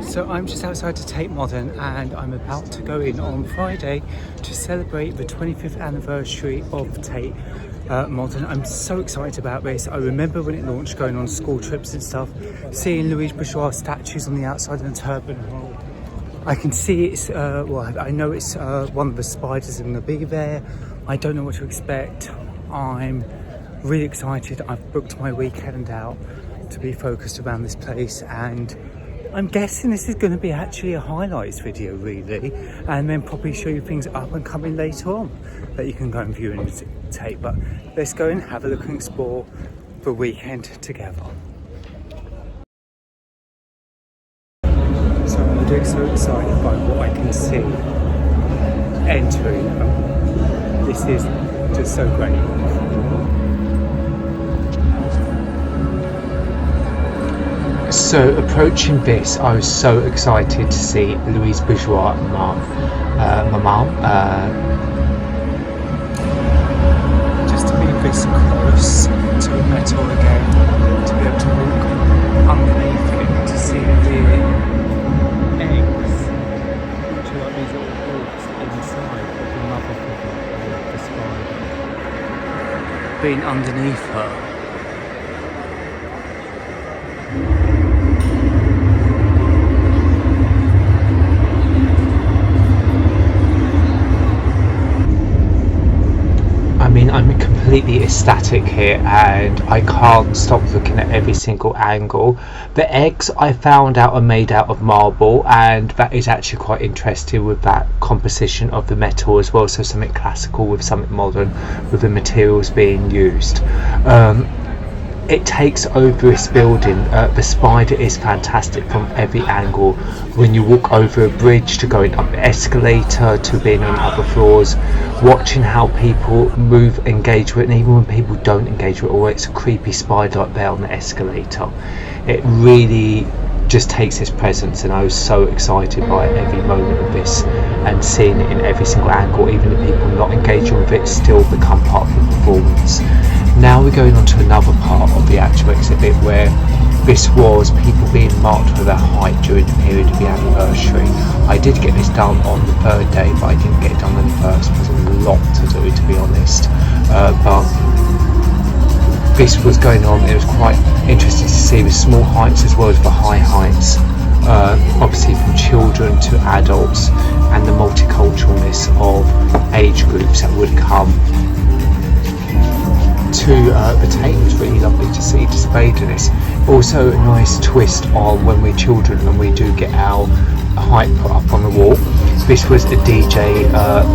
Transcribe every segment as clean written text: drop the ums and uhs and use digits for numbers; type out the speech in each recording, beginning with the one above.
So I'm just outside the Tate Modern and I'm about to go in on Friday to celebrate the 25th anniversary of Tate Modern. I'm so excited about this. I remember when it launched, going on school trips and stuff, seeing Louise Bourgeois statues on the outside of the Turban Hall. I can see it's, I know it's one of the spiders going to be there. I don't know what to expect. I'm really excited. I've booked my weekend out to be focused around this place, and I'm guessing this is going to be actually a highlights video really, and then probably show you things up and coming later on that you can go and view and take. But let's go and have a look and explore the weekend together. So I'm getting so excited by what I can see entering. This is just so great. So approaching this, I was so excited to see Louise Bourgeois, my mum. Just to be this close to the metal again, to be able to walk underneath it, to see the eggs, which are like these little balls inside of the mother figure, the spider, being underneath her. I'm completely ecstatic here and I can't stop looking at every single angle. The eggs I found out are made out of marble, and that is actually quite interesting with that composition of the metal as well, so something classical with something modern with the materials being used. It takes over this building. The spider is fantastic from every angle. When you walk over a bridge, to going up the escalator, to being on other floors, watching how people move, engage with it, and even when people don't engage with it, or it's a creepy spider up there on the escalator, it really just takes its presence. And I was so excited by every moment of this and seeing it in every single angle. Even the people not engaging with it still become part of the performance. Now we're going on to another part of the actual exhibit where this was people being marked for their height during the period of the anniversary. I did get this done on the third day, but I didn't get it done on the first because there was a lot to do, to be honest. But this was going on. It was quite interesting to see the small heights as well as the high heights, obviously from children to adults, and the multiculturalness of age groups that would come to the Tate. It was really lovely to see displayed in this. Also a nice twist on when we're children and we do get our height put up on the wall. This was a DJ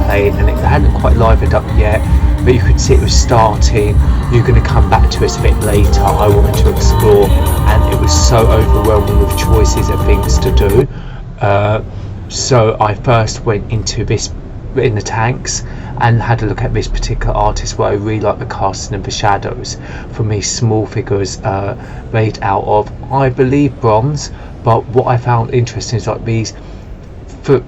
playing, and it hadn't quite livened up yet, but you could see it was starting. You're going to come back to us a bit later. I wanted to explore, and it was so overwhelming with choices and things to do. So I first went into this in the tanks and had a look at this particular artist, where I really like the casting of the shadows from these small figures made out of, I believe, bronze. But what I found interesting is like these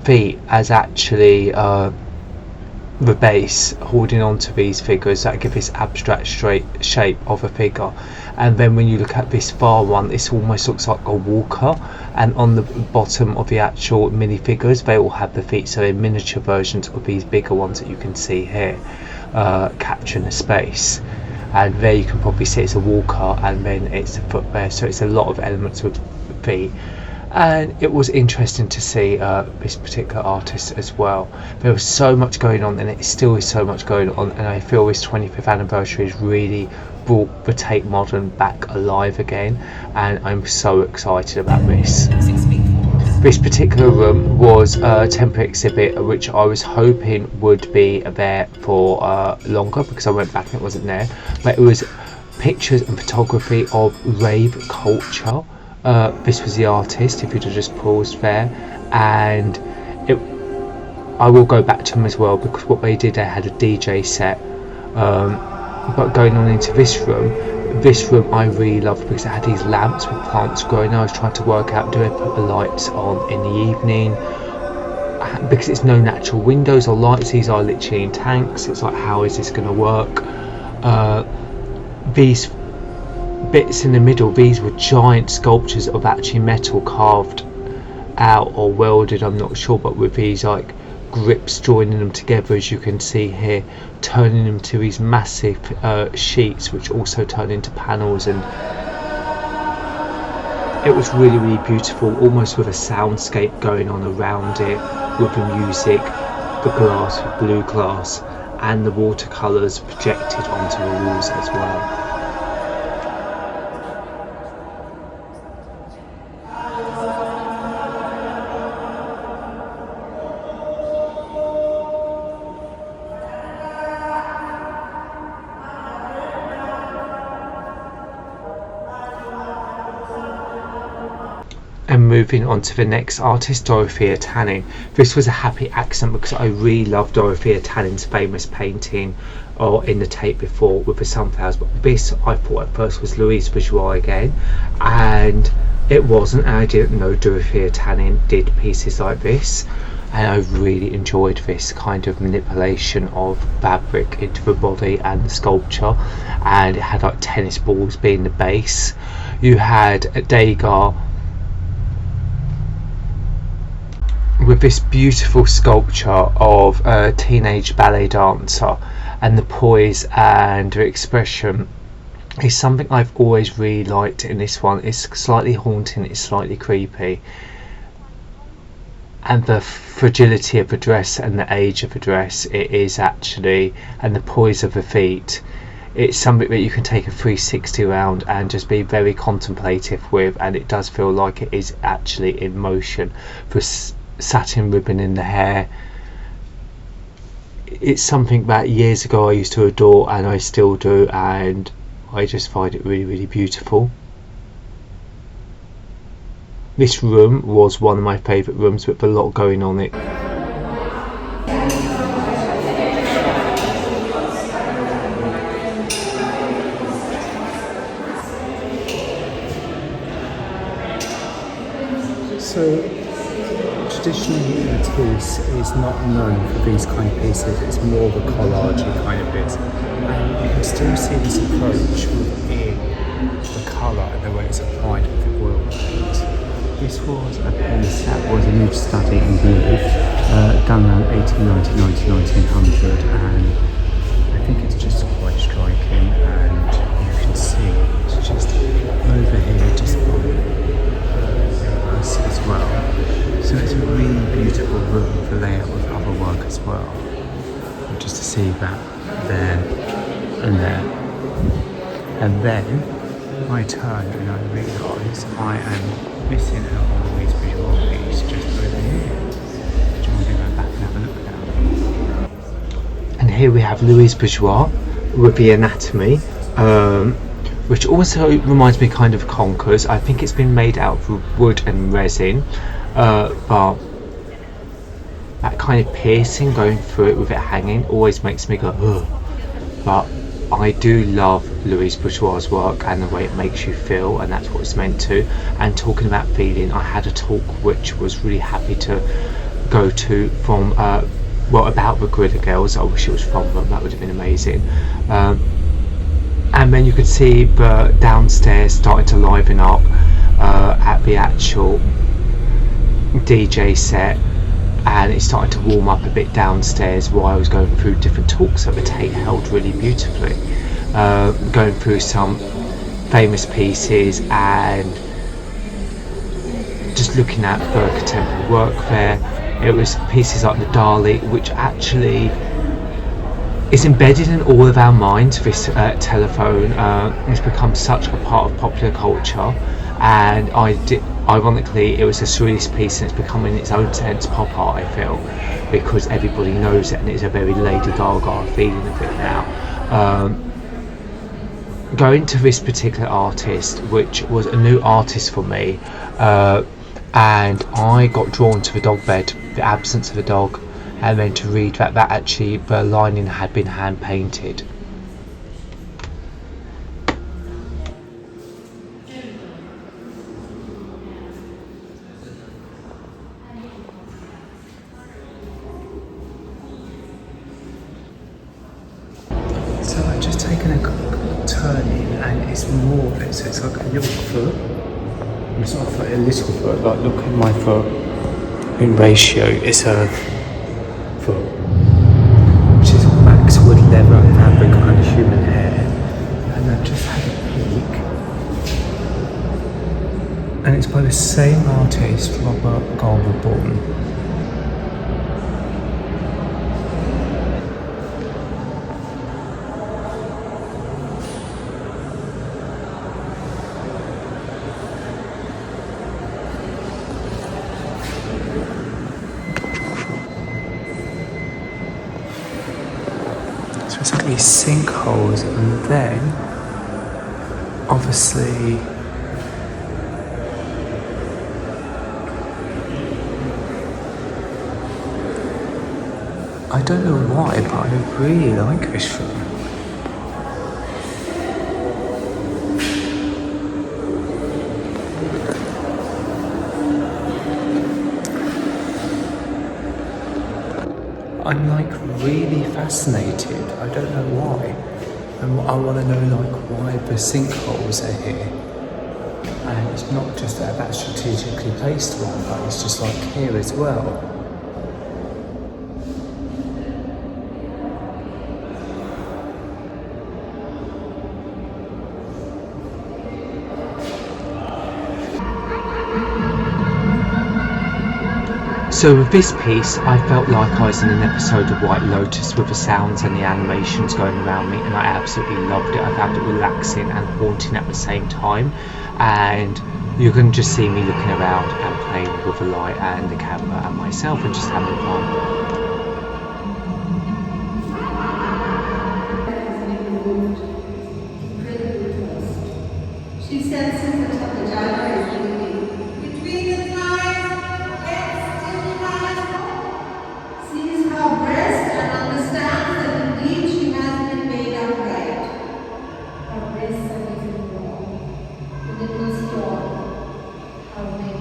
feet as actually the base holding on to these figures that give this abstract straight shape of a figure. And then when you look at this far one, this almost looks like a walker, and on the bottom of the actual minifigures they all have the feet, so they're miniature versions of these bigger ones that you can see here capturing the space. And there you can probably see it's a walker, and then it's a foot there, so it's a lot of elements with feet. And it was interesting to see this particular artist as well. There was so much going on, and it still is so much going on, and I feel this 25th anniversary has really brought the Tate Modern back alive again, and I'm so excited about this. This particular room was a temporary exhibit which I was hoping would be there for longer, because I went back and it wasn't there, but it was pictures and photography of rave culture. This was the artist, if you'd have just paused there, and I will go back to them as well, because what they did, they had a DJ set. But going on into this room I really loved, because it had these lamps with plants growing. I was trying to work out, do I put the lights on in the evening, because it's no natural windows or lights, these are literally in tanks. It's like, how is this going to work? These bits in the middle, these were giant sculptures of actually metal carved out or welded, I'm not sure, but with these like grips joining them together, as you can see here, turning them to these massive sheets which also turn into panels, and it was really beautiful, almost with a soundscape going on around it, with the music, the glass, the blue glass, and the watercolours projected onto the walls as well. And moving on to the next artist, Dorothea Tanning. This was a happy accident because I really love Dorothea Tanning's famous painting or in the Tate before with the sunflowers, but this I thought at first was Louise Bourgeois again, and it wasn't, and I didn't know Dorothea Tanning did pieces like this, and I really enjoyed this kind of manipulation of fabric into the body and the sculpture, and it had like tennis balls being the base. You had Degas with this beautiful sculpture of a teenage ballet dancer, and the poise and the expression is something I've always really liked in this one. It's slightly haunting, it's slightly creepy, and the fragility of the dress and the age of the dress, it is actually, and the poise of the feet, it's something that you can take a 360 around and just be very contemplative with, and it does feel like it is actually in motion. For satin ribbon in the hair, it's something that years ago I used to adore, and I still do, and I just find it really beautiful. This room was one of my favourite rooms with a lot going on it. So traditionally Matisse is not known for these kind of pieces, it's more of a collage kind of bits. And you can still see this approach within the colour and the way it's applied with the oil paint. This was a piece that was a nude study in blue, done around 1890, 1900, and I think it's just quite striking, and you can see it's just over here, just on us as well. So it's a really beautiful room with a layout with other work as well. And just to see that there and there. And then I turn and I realise I am missing out on Louise Bourgeois piece just over here. Do you want to go back and have a look now? And here we have Louise Bourgeois with the Anatomy, which also reminds me kind of Conkers. I think it's been made out of wood and resin. But that kind of piercing going through it with it hanging always makes me go ugh. But I do love Louise Bourgeois' work and the way it makes you feel, and that's what it's meant to. And talking about feeling, I had a talk which was really happy to go to from about the Gorilla Girls. I wish it was from them, that would have been amazing. And then you could see the downstairs starting to liven up at the actual DJ set, and it started to warm up a bit downstairs while I was going through different talks that the Tate held really beautifully, going through some famous pieces and just looking at the contemporary work there. It was pieces like the Dali, which actually is embedded in all of our minds. This telephone has become such a part of popular culture, and ironically, it was a surrealist piece, and it's becoming its own sense pop art, I feel, because everybody knows it, and it's a very Lady Gaga feeling of it now. Going to this particular artist, which was a new artist for me, and I got drawn to the dog bed, the absence of a dog, and then to read that actually the lining had been hand painted. So I've just taken a turning, and it's more of it, so it's like a little foot. It's not a foot, a little foot, like look at my foot. in ratio is a foot, which is waxwood, leather, fabric and human hair. And I've just had a peek, and it's by the same artist, Robert Goldborn. So it's like these sinkholes, and then obviously I don't know why, but I really like this film. I'm like really fascinated. I don't know why. And I want to know like why the sinkholes are here. And it's not just that strategically placed one, but it's just like here as well. So with this piece, I felt like I was in an episode of White Lotus with the sounds and the animations going around me, and I absolutely loved it. I found it relaxing and haunting at the same time, and you can just see me looking around and playing with the light and the camera and myself and just having fun. She senses that the vagina is moving between the thighs, legs, and thighs. Sees her breast and understands that indeed she has been made upright. Her breasts are getting warm. The little storm. Her wing.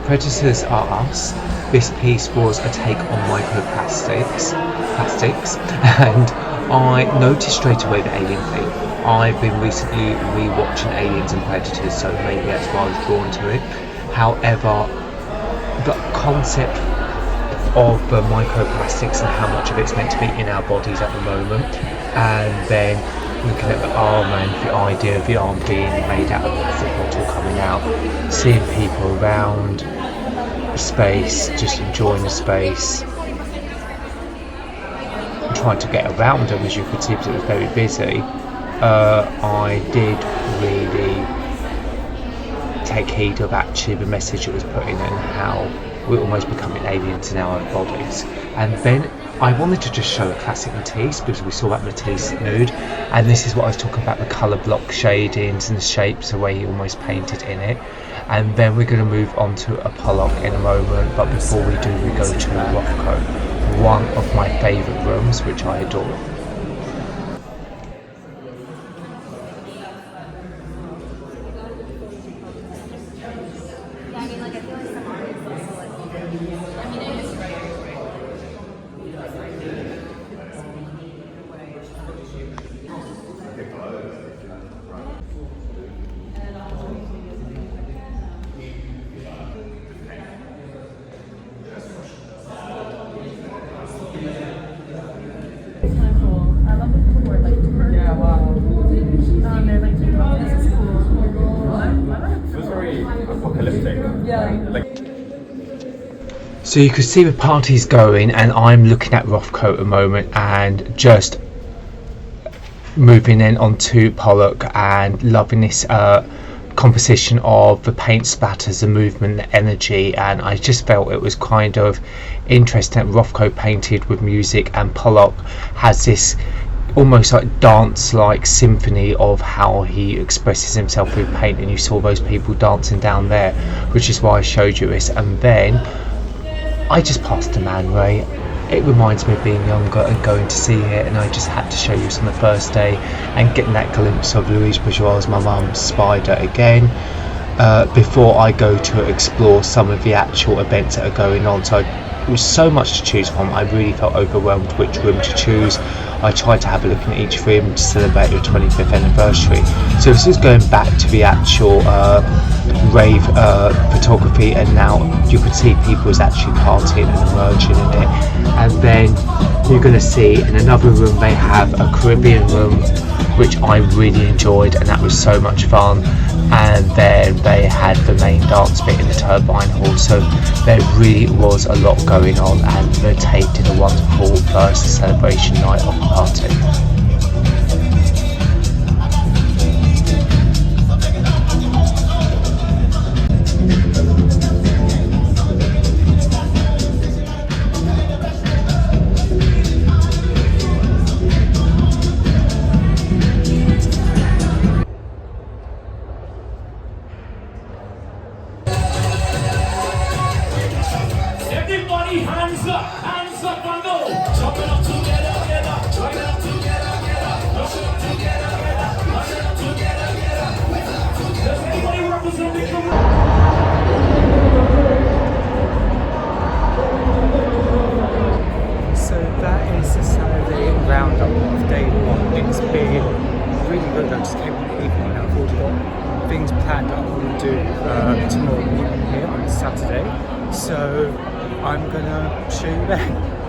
Predators Are Us. This piece was a take on plastics, and I noticed straight away the alien thing. I've been recently rewatching Aliens and Predators, so maybe that's why I was drawn to it. However, the concept of the microplastics and how much of it's meant to be in our bodies at the moment, and then looking at the arm and the idea of the arm being made out of plastic bottle coming out, seeing people around space, just enjoying the space, trying to get around them, as you could see because it was very busy. I did really take heed of actually the message it was putting and how we're almost becoming aliens in our own bodies. And then I wanted to just show a classic Matisse because we saw that Matisse nude, and this is what I was talking about, the colour block shadings and the shapes, the way he almost painted in it. And then we're going to move on to a Pollock in a moment, but before we do, we go to Rothko, one of my favourite rooms, which I adore. So you can see the party's going, and I'm looking at Rothko at the moment and just moving in onto Pollock and loving this composition of the paint splatters, the movement, the energy, and I just felt it was kind of interesting that Rothko painted with music and Pollock has this almost like dance-like symphony of how he expresses himself through paint, and you saw those people dancing down there, which is why I showed you this. And then I just passed the Man Ray. It reminds me of being younger and going to see it, and I just had to show you this on the first day and getting that glimpse of Louise Bourgeois' My Mum's Spider again, before I go to explore some of the actual events that are going on. So there was so much to choose from. I really felt overwhelmed which room to choose. I tried to have a look in each room to celebrate your 25th anniversary. So this is going back to the actual rave photography, and now you can see people is actually partying and emerging in it. And then you're going to see in another room they have a Caribbean room, which I really enjoyed, and that was so much fun. And then they had the main dance bit in the Turbine Hall, so there really was a lot going on, and the Tate did a wonderful first celebration night of the party. Everybody hands up and go. Jump it up together, together. Jump it up together, together. Jump it up together, together. Jump it up together, together. Does anybody represent the community? So that is the Saturday roundup of day one. It's been really good. I just came in the evening. I've already got things planned that I want to do tomorrow evening here on Saturday. So I'm gonna show you there.